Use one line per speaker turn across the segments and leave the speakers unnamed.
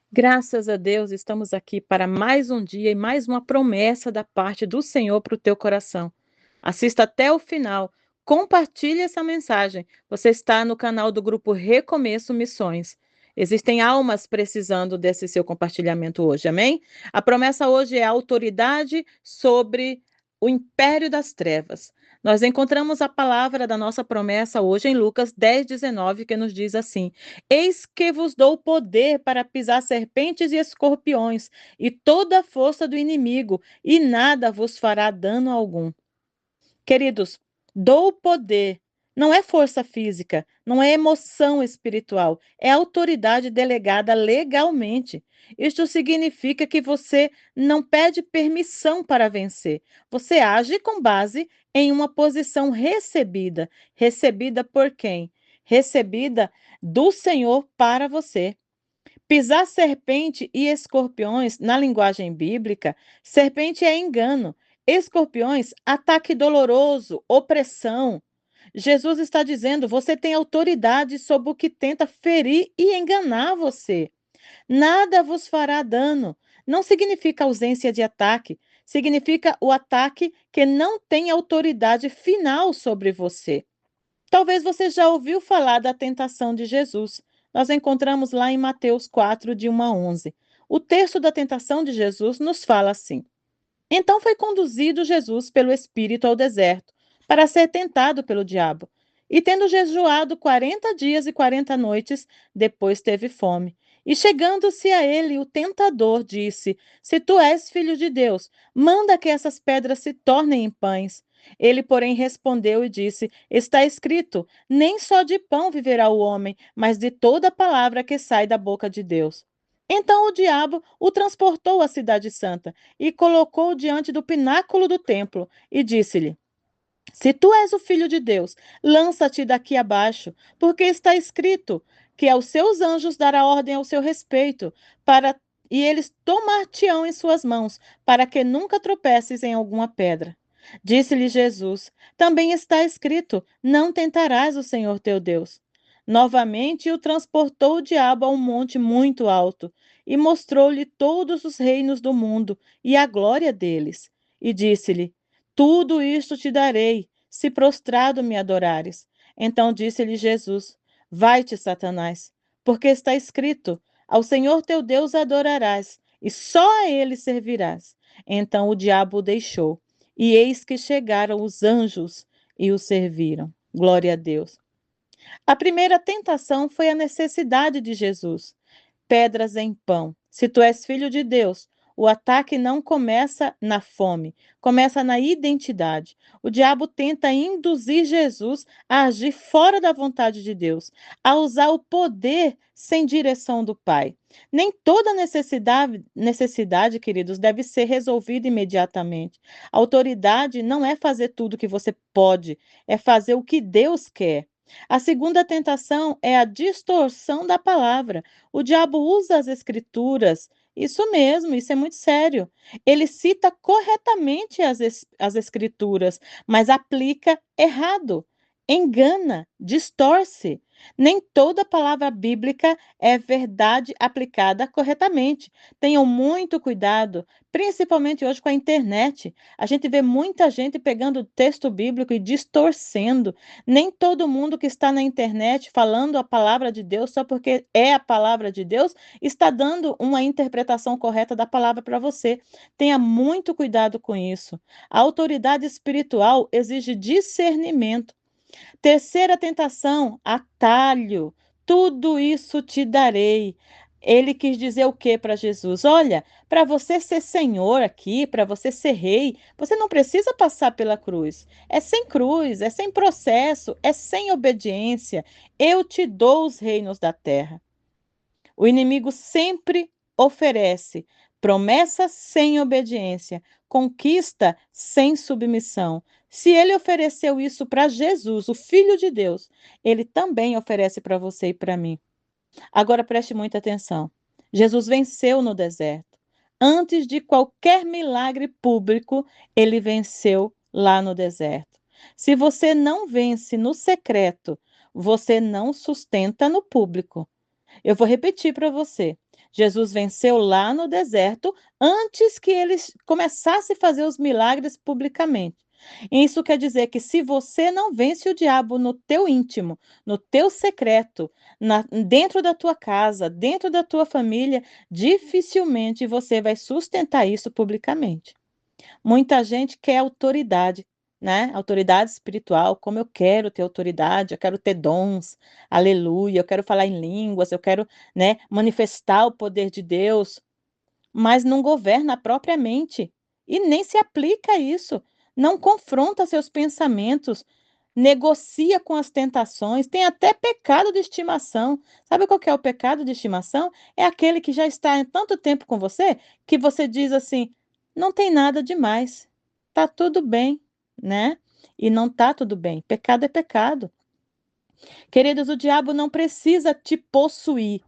Graças a Deus, estamos aqui para mais um dia e mais uma promessa da parte do Senhor para o teu coração. Assista até o final, compartilhe essa mensagem. Você está no canal do grupo Recomeço Missões. Existem almas precisando desse seu compartilhamento hoje, amém? A promessa hoje é a autoridade sobre o império das trevas. Nós encontramos a palavra da nossa promessa hoje em Lucas 10:19, que nos diz assim: Eis que vos dou poder para pisar serpentes e escorpiões e toda a força do inimigo, e nada vos fará dano algum. Queridos, dou poder. Não é força física, não é emoção espiritual, é autoridade delegada legalmente. Isto significa que você não pede permissão para vencer. Você age com base em uma posição recebida. Recebida por quem? Recebida do Senhor para você. Pisar serpente e escorpiões, na linguagem bíblica, serpente é engano, escorpiões, ataque doloroso, opressão. Jesus está dizendo: você tem autoridade sobre o que tenta ferir e enganar você. Nada vos fará dano. Não significa ausência de ataque, significa o ataque que não tem autoridade final sobre você. Talvez você já ouviu falar da tentação de Jesus. Nós encontramos lá em Mateus 4, de 1 a 11. O texto da tentação de Jesus nos fala assim: Então foi conduzido Jesus pelo Espírito ao deserto, para ser tentado pelo diabo. E tendo jejuado 40 dias e 40 noites, depois teve fome. E chegando-se a ele, o tentador disse: Se tu és filho de Deus, manda que essas pedras se tornem em pães. Ele, porém, respondeu e disse: Está escrito: Nem só de pão viverá o homem, mas de toda palavra que sai da boca de Deus. Então o diabo o transportou à cidade santa e colocou diante do pináculo do templo e disse-lhe: Se tu és o filho de Deus, lança-te daqui abaixo, porque está escrito que aos seus anjos dará ordem ao seu respeito, para e eles tomar-te-ão em suas mãos, para que nunca tropeces em alguma pedra. Disse-lhe Jesus: Também está escrito: Não tentarás o Senhor teu Deus. Novamente o transportou o diabo a um monte muito alto e mostrou-lhe todos os reinos do mundo e a glória deles. E disse-lhe: Tudo isto te darei, se prostrado me adorares. Então disse-lhe Jesus: Vai-te, Satanás, porque está escrito: Ao Senhor teu Deus adorarás, e só a ele servirás. Então o diabo o deixou, e eis que chegaram os anjos e o serviram. Glória a Deus. A primeira tentação foi a necessidade de Jesus. Pedras em pão. Se tu és filho de Deus, o ataque não começa na fome, começa na identidade. O diabo tenta induzir Jesus a agir fora da vontade de Deus, a usar o poder sem direção do Pai. Nem toda necessidade, queridos, deve ser resolvida imediatamente. A autoridade não é fazer tudo o que você pode, é fazer o que Deus quer. A segunda tentação é a distorção da palavra. O diabo usa as escrituras. Isso mesmo, isso é muito sério. Ele cita corretamente as escrituras, mas aplica errado, engana, distorce. Nem toda palavra bíblica é verdade aplicada corretamente. Tenham muito cuidado, principalmente hoje com a internet. A gente vê muita gente pegando o texto bíblico e distorcendo. Nem todo mundo que está na internet falando a palavra de Deus, só porque é a palavra de Deus, está dando uma interpretação correta da palavra para você. Tenha muito cuidado com isso. A autoridade espiritual exige discernimento. Terceira tentação, atalho. Tudo isso te darei. Ele quis dizer o que para Jesus? Olha, para você ser senhor aqui, para você ser rei, você não precisa passar pela cruz, é sem processo, é sem obediência. Eu te dou os reinos da terra. O inimigo sempre oferece promessa sem obediência, conquista sem submissão. Se ele ofereceu isso para Jesus, o Filho de Deus, ele também oferece para você e para mim. Agora preste muita atenção. Jesus venceu no deserto. Antes de qualquer milagre público, ele venceu lá no deserto. Se você não vence no secreto, você não sustenta no público. Eu vou repetir para você. Jesus venceu lá no deserto antes que ele começasse a fazer os milagres publicamente. Isso quer dizer que se você não vence o diabo no teu íntimo, no teu secreto, dentro da tua casa, dentro da tua família, dificilmente você vai sustentar isso publicamente. Muita gente quer autoridade, né? Autoridade espiritual, como eu quero ter autoridade, eu quero ter dons, aleluia, eu quero falar em línguas, eu quero, né, manifestar o poder de Deus, mas não governa propriamente e nem se aplica a isso, não confronta seus pensamentos, negocia com as tentações, tem até pecado de estimação. Sabe qual que é o pecado de estimação? É aquele que já está há tanto tempo com você que você diz assim: não tem nada demais, tá tudo bem, né? E não tá tudo bem. Pecado é pecado. Queridos, o diabo não precisa te possuir.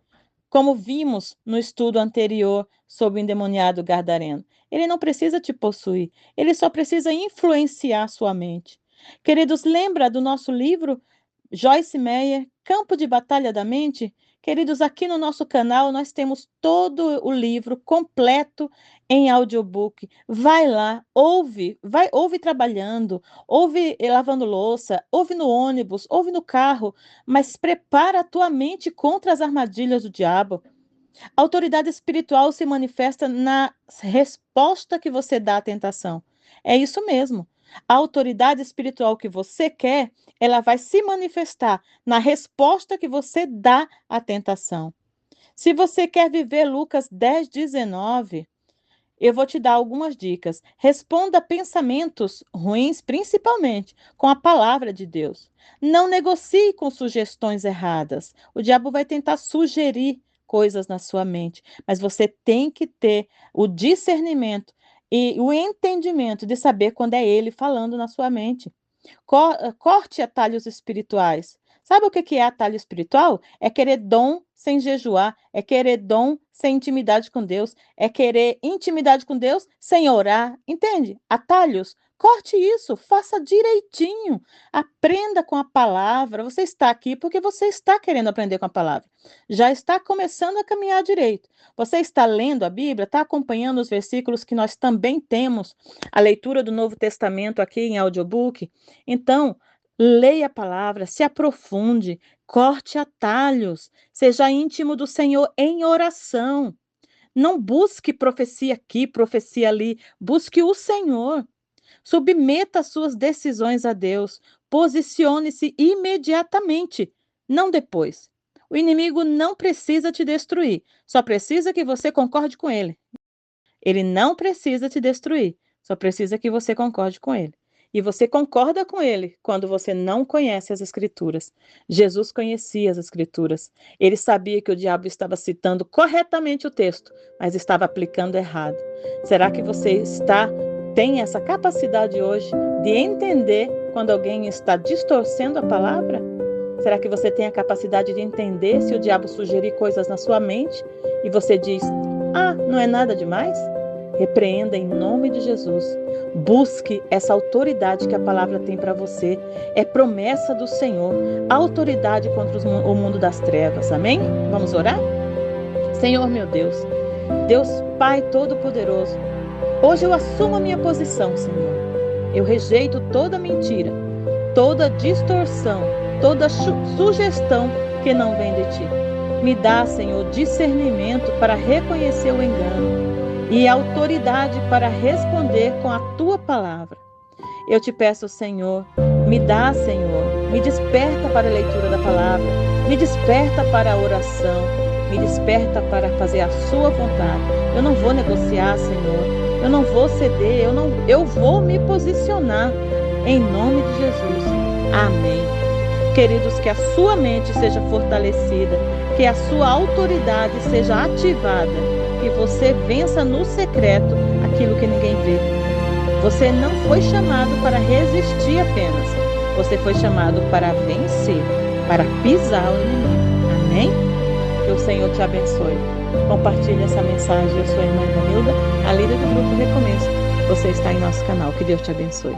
Como vimos no estudo anterior sobre o endemoniado gadareno, ele não precisa te possuir, ele só precisa influenciar sua mente. Queridos, lembra do nosso livro Joyce Meyer, Campo de Batalha da Mente? Queridos, aqui no nosso canal nós temos todo o livro completo em audiobook. Vai lá, ouve trabalhando, ouve lavando louça, ouve no ônibus, ouve no carro, mas prepara a tua mente contra as armadilhas do diabo. A autoridade espiritual se manifesta na resposta que você dá à tentação. É isso mesmo. A autoridade espiritual que você quer, ela vai se manifestar na resposta que você dá à tentação. Se você quer viver Lucas 10:19, eu vou te dar algumas dicas. Responda a pensamentos ruins, principalmente com a palavra de Deus. Não negocie com sugestões erradas. O diabo vai tentar sugerir coisas na sua mente, mas você tem que ter o discernimento e o entendimento de saber quando é ele falando na sua mente. Corte atalhos espirituais. Sabe o que é atalho espiritual? É querer dom sem jejuar, é querer dom sem intimidade com Deus, é querer intimidade com Deus sem orar, entende? Atalhos. Corte isso, faça direitinho, aprenda com a palavra. Você está aqui porque você está querendo aprender com a palavra. Já está começando a caminhar direito. Você está lendo a Bíblia, está acompanhando os versículos que nós também temos, a leitura do Novo Testamento aqui em audiobook. Então, leia a palavra, se aprofunde, corte atalhos, seja íntimo do Senhor em oração. Não busque profecia aqui, profecia ali, busque o Senhor. Submeta as suas decisões a Deus, posicione-se imediatamente, não depois. O inimigo não precisa te destruir, só precisa que você concorde com ele. Ele não precisa te destruir, só precisa que você concorde com ele. E você concorda com ele quando você não conhece as Escrituras. Jesus conhecia as Escrituras. Ele sabia que o diabo estava citando corretamente o texto, mas estava aplicando errado. Será que você tem essa capacidade hoje de entender quando alguém está distorcendo a palavra? Será que você tem a capacidade de entender se o diabo sugerir coisas na sua mente e você diz: ah, não é nada demais? Repreenda em nome de Jesus. Busque essa autoridade que a palavra tem para você. É promessa do Senhor. Autoridade contra o mundo das trevas. Amém? Vamos orar? Senhor meu Deus, Deus Pai Todo-Poderoso, hoje eu assumo a minha posição, Senhor. Eu rejeito toda mentira, toda distorção, toda sugestão que não vem de Ti. Me dá, Senhor, discernimento para reconhecer o engano e autoridade para responder com a Tua palavra. Eu te peço, Senhor, me dá, Senhor, me desperta para a leitura da palavra, me desperta para a oração, me desperta para fazer a Sua vontade. Eu não vou negociar, Senhor, eu não vou ceder, eu vou me posicionar em nome de Jesus. Amém. Queridos, que a sua mente seja fortalecida, que a sua autoridade seja ativada, que você vença no secreto aquilo que ninguém vê. Você não foi chamado para resistir apenas, você foi chamado para vencer, para pisar o inimigo. Amém? Que o Senhor te abençoe. Compartilhe essa mensagem. Eu sou a irmã Ivanilda, a líder do grupo Recomeço. Você está em nosso canal. Que Deus te abençoe.